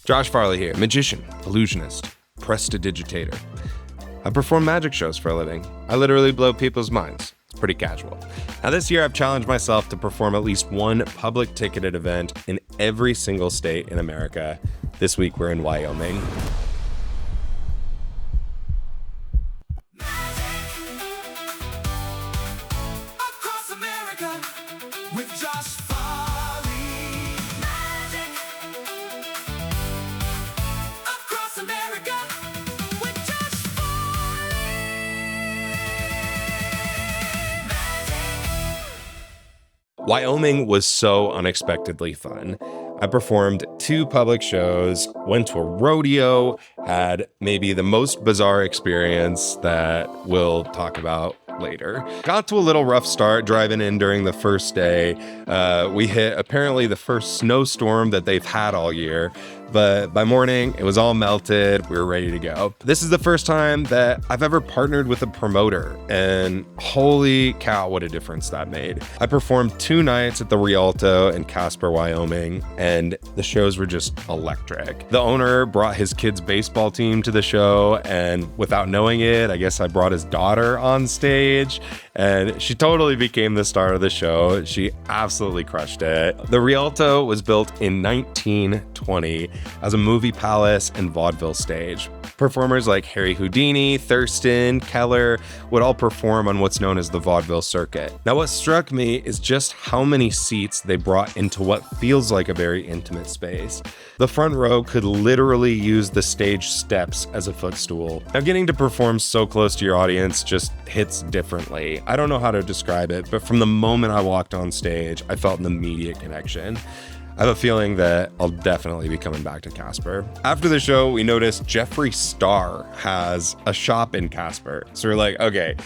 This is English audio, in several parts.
Josh Farley here, magician, illusionist, prestidigitator. I perform magic shows for a living. I literally blow people's minds. It's pretty casual. Now this year I've challenged myself to perform at least one public ticketed event in every single state in America. This week we're in Wyoming. Across America with Josh Farley. Magic. Across America with Josh Farley. Magic. Wyoming was so unexpectedly fun. I performed 2 public shows, went to a rodeo, had maybe the most bizarre experience that we'll talk about later. Got to a little rough start driving in during the first day. We hit apparently the first snowstorm that they've had all year, but by morning it was all melted. We were ready to go. This is the first time that I've ever partnered with a promoter, and holy cow, what a difference that made. I performed 2 nights at the Rialto in Casper, Wyoming, and the shows were just electric. The owner brought his kids' baseball team to the show, and without knowing it, I guess I brought his daughter on stage, and she totally became the star of the show. She absolutely crushed it. The Rialto was built in 1920 as a movie palace and vaudeville stage. Performers like Harry Houdini, Thurston, Keller would all perform on what's known as the vaudeville circuit. Now, what struck me is just how many seats they brought into what feels like a very intimate space. The front row could literally use the stage steps as a footstool. Now, getting to perform so close to your audience just hits differently. I don't know how to describe it, but from the moment I walked on stage, I felt an immediate connection. I have a feeling that I'll definitely be coming back to Casper. After the show, we noticed Jeffree Star has a shop in Casper. So we're like, okay,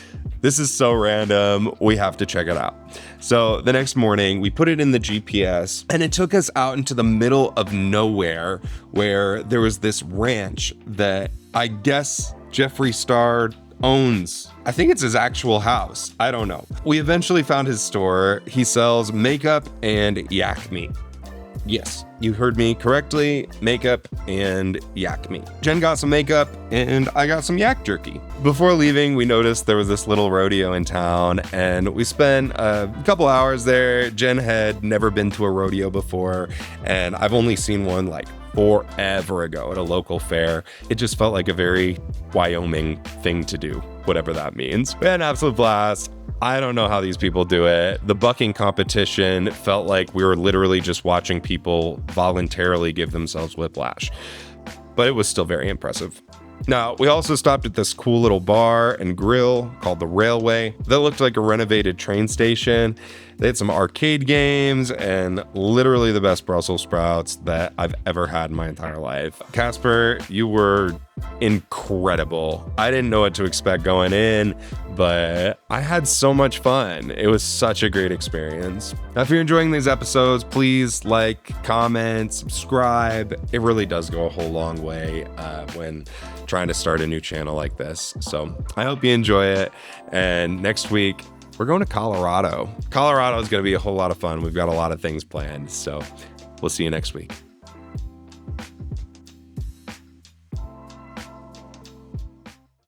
this is so random. We have to check it out. So the next morning, we put it in the GPS, and it took us out into the middle of nowhere where there was this ranch that I guess Jeffree Star owns. I think it's his actual house. I don't know. We eventually found his store. He sells makeup and yak meat. Yes, you heard me correctly, makeup and yak meat. Jen got some makeup and I got some yak jerky. Before leaving, we noticed there was this little rodeo in town and we spent a couple hours there. Jen had never been to a rodeo before, and I've only seen one like forever ago at a local fair. It just felt like a very Wyoming thing to do, whatever that means. We had an absolute blast. I don't know how these people do it. The bucking competition felt like we were literally just watching people voluntarily give themselves whiplash, but it was still very impressive. Now, we also stopped at this cool little bar and grill called the Railway that looked like a renovated train station. They had some arcade games and literally the best Brussels sprouts that I've ever had in my entire life. Casper, you were incredible. I didn't know what to expect going in, but I had so much fun. It was such a great experience. Now, if you're enjoying these episodes, please like, comment, subscribe. It really does go a whole long way when trying to start a new channel like this. So I hope you enjoy it. And next week, we're going to Colorado. Colorado is going to be a whole lot of fun. We've got a lot of things planned. So we'll see you next week.